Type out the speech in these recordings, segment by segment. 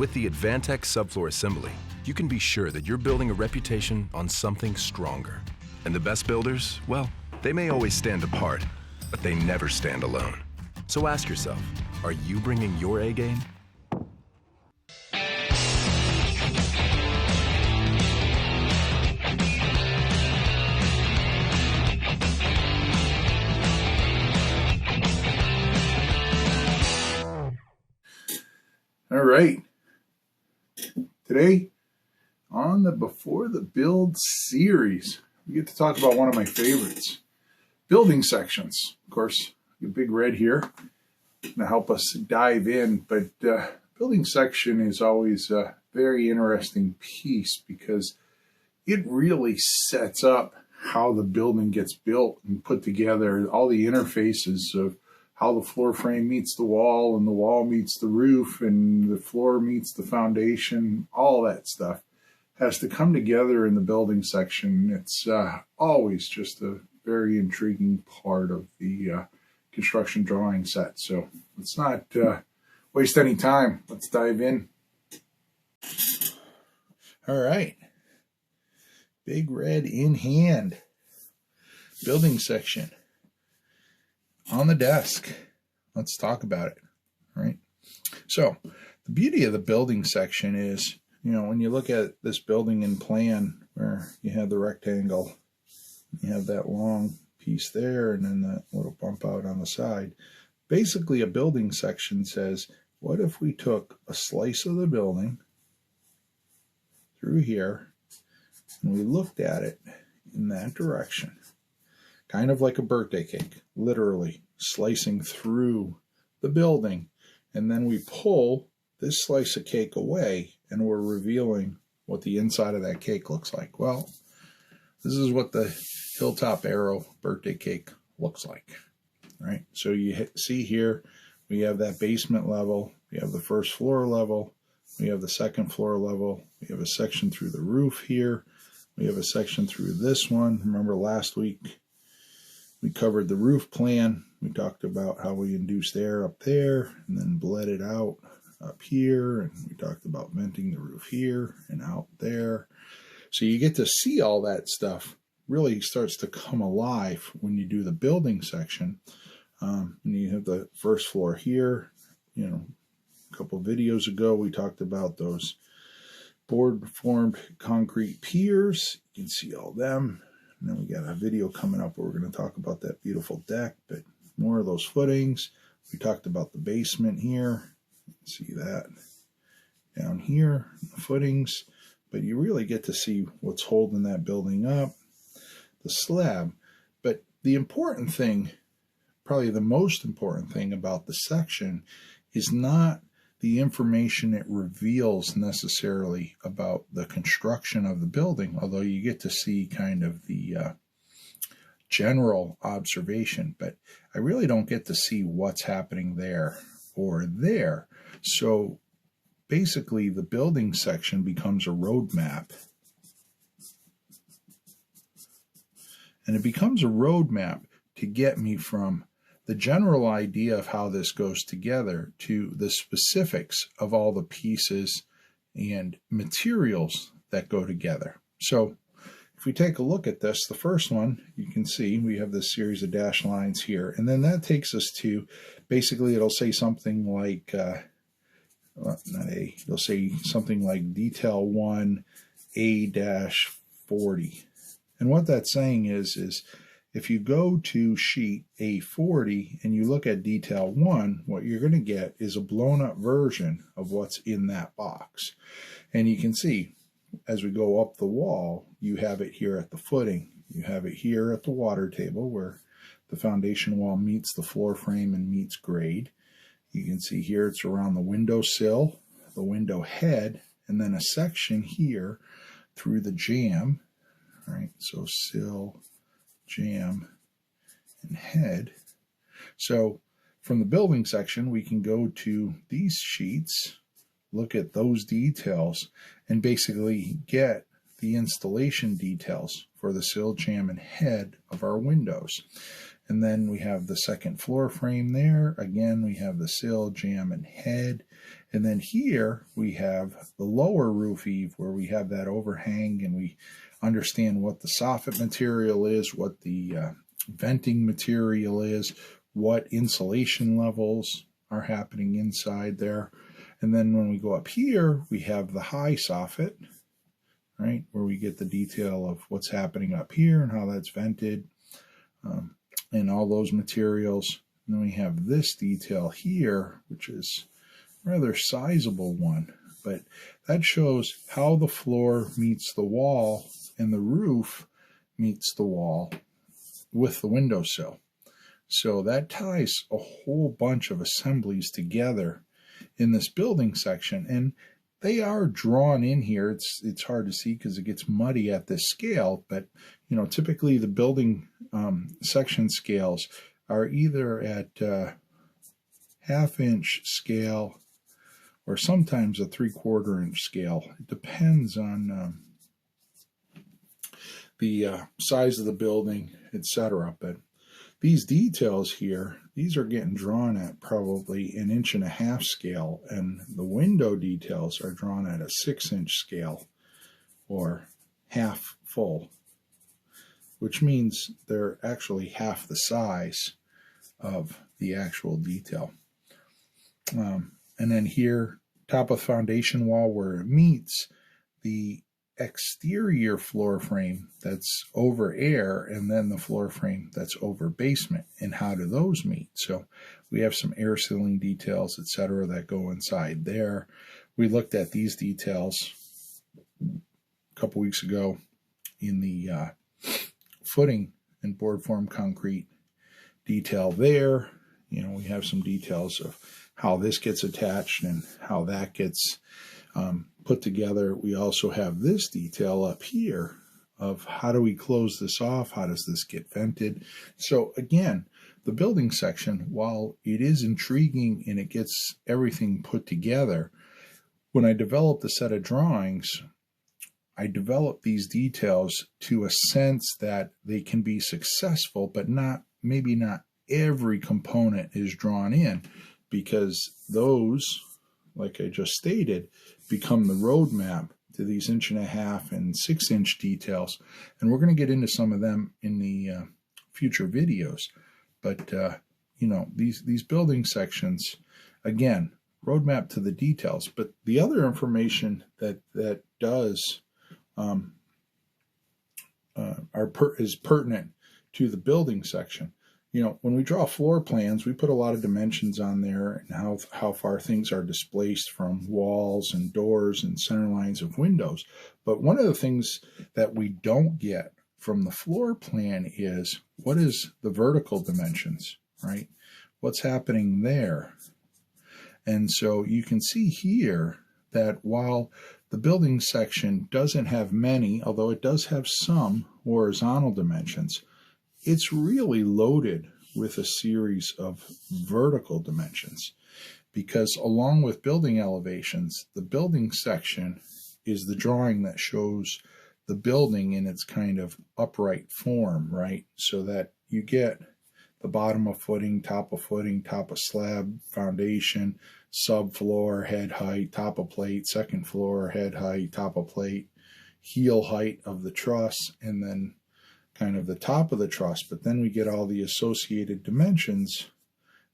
With the Advantech subfloor assembly, you can be sure that you're building a reputation on something stronger. And the best builders, well, they may always stand apart, but they never stand alone. So ask yourself, are you bringing your A game? All right. Today, on the Before the Build series, we get to talk about one of my favorites, building sections. Of course, the big red here to help us dive in, but building section is always a very interesting piece because it really sets up how the building gets built and put together, all the interfaces of how the floor frame meets the wall and the wall meets the roof and the floor meets the foundation. All that stuff has to come together in the building section. It's always just a very intriguing part of the construction drawing set. So let's not waste any time. Let's dive in. All right. Big red in hand. Building section. On the desk. Let's talk about it. All right. So the beauty of the building section is, you know, when you look at this building in plan where you have the rectangle, you have that long piece there and then that little bump out on the side. Basically, a building section says, what if we took a slice of the building through here and we looked at it in that direction? Kind of like a birthday cake, literally slicing through the building. And then we pull this slice of cake away and we're revealing what the inside of that cake looks like. Well, this is what the Hilltop Aarow birthday cake looks like, right? So you see here, we have that basement level, we have the first floor level, we have the second floor level, we have a section through the roof here, we have a section through this one. Remember last week, we covered the roof plan. We talked about how we induced air up there and then bled it out up here. And we talked about venting the roof here and out there. So you get to see all that stuff really starts to come alive when you do the building section. And you have the first floor here. You know, a couple of videos ago, we talked about those board-formed concrete piers. You can see all them. And then we got a video coming up where we're going to talk about that beautiful deck, but more of those footings. We talked about the basement here. You can see that down here, the footings. But you really get to see what's holding that building up, the slab. But the important thing, probably the most important thing about the section is not the information it reveals necessarily about the construction of the building, although you get to see kind of the general observation, but I really don't get to see what's happening there or there. So basically the building section becomes a roadmap. And it becomes a roadmap to get me from the general idea of how this goes together to the specifics of all the pieces and materials that go together. So if we take a look at this, the first one, you can see we have this series of dashed lines here. And then that takes us to, basically it'll say something like, it'll say something like detail 1 A-40. And what that's saying is if you go to sheet A40 and you look at detail 1, what you're going to get is a blown up version of what's in that box. And you can see as we go up the wall, you have it here at the footing. You have it here at the water table where the foundation wall meets the floor frame and meets grade. You can see here it's around the window sill, the window head, and then a section here through the jamb. All right, so sill, jamb, and head. So from the building section, we can go to these sheets, look at those details, and basically get the installation details for the sill, jamb, and head of our windows. And then we have the second floor frame there. Again, we have the sill, jamb, and head. And then here we have the lower roof eave where we have that overhang, and we understand what the soffit material is, what the venting material is, what insulation levels are happening inside there. And then when we go up here, we have the high soffit, right, where we get the detail of what's happening up here and how that's vented, and all those materials. And then we have this detail here, which is a rather sizable one, but that shows how the floor meets the wall and the roof meets the wall with the windowsill. So that ties a whole bunch of assemblies together in this building section, and they are drawn in here. It's hard to see because it gets muddy at this scale, but you know, typically the building section scales are either at 1/2 inch scale or sometimes a 3/4 inch scale. It depends on the size of the building, etc. But these details here, these are getting drawn at probably 1.5 inch scale, and the window details are drawn at a 6 inch scale or half full, which means they're actually half the size of the actual detail. And then here, top of foundation wall where it meets the exterior floor frame that's over air, and then the floor frame that's over basement, and how do those meet? So we have some air sealing details, etc., that go inside there. We looked at these details a couple weeks ago in the footing and board form concrete detail there. You know, we have some details of how this gets attached and how that gets put together. We also have this detail up here of how do we close this off, how does this get vented. So again, the building section, while it is intriguing and it gets everything put together, when I developed a set of drawings, I developed these details to a sense that they can be successful, but maybe not every component is drawn in, because those, like I just stated, become the roadmap to these 1.5 inch and 6 inch details. And we're going to get into some of them in the future videos. But, you know, these building sections, again, roadmap to the details. But the other information that does is pertinent to the building section. You know, when we draw floor plans, we put a lot of dimensions on there and how far things are displaced from walls and doors and center lines of windows. But one of the things that we don't get from the floor plan is, what is the vertical dimensions, right? What's happening there? And so you can see here that while the building section doesn't have many, although it does have some horizontal dimensions, it's really loaded with a series of vertical dimensions, because along with building elevations, the building section is the drawing that shows the building in its kind of upright form, right? So that you get the bottom of footing, top of slab, foundation, subfloor, head height, top of plate, second floor, head height, top of plate, heel height of the truss, and then kind of the top of the truss. But then we get all the associated dimensions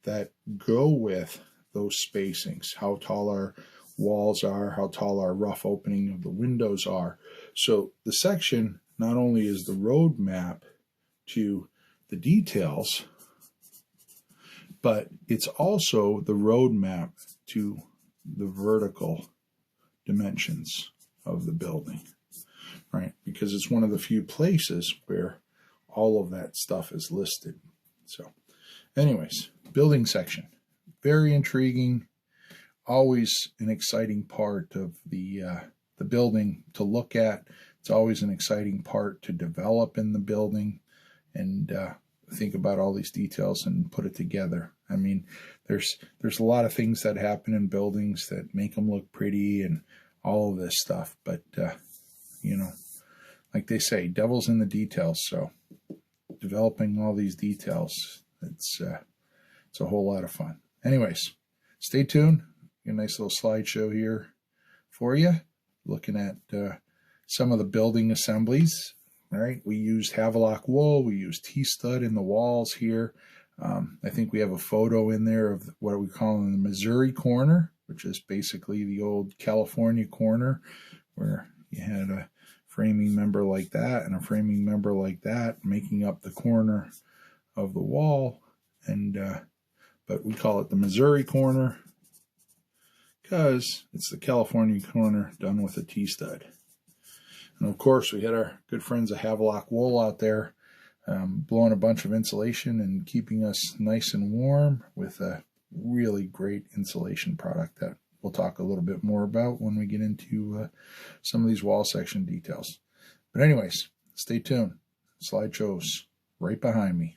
that go with those spacings, how tall our walls are, how tall our rough opening of the windows are. So the section not only is the road map to the details, but it's also the road map to the vertical dimensions of the building, right? Because it's one of the few places where all of that stuff is listed. So anyways, building section, very intriguing, always an exciting part of the building to look at. It's always an exciting part to develop in the building and think about all these details and put it together. I mean, there's a lot of things that happen in buildings that make them look pretty and all of this stuff, but you know, like they say, devil's in the details. So developing all these details. It's a whole lot of fun. Anyways, stay tuned. A nice little slideshow here for you, looking at some of the building assemblies. All right, we used Havelock wool. We used T-stud in the walls here. I think we have a photo in there of what we call the Missouri corner, which is basically the old California corner, where you had a framing member like that and a framing member like that making up the corner of the wall. And but we call it the Missouri corner because it's the California corner done with a T-stud. And of course, we had our good friends of Havelock wool out there blowing a bunch of insulation and keeping us nice and warm with a really great insulation product that we'll talk a little bit more about when we get into some of these wall section details. But anyways, stay tuned. Slideshow's right behind me.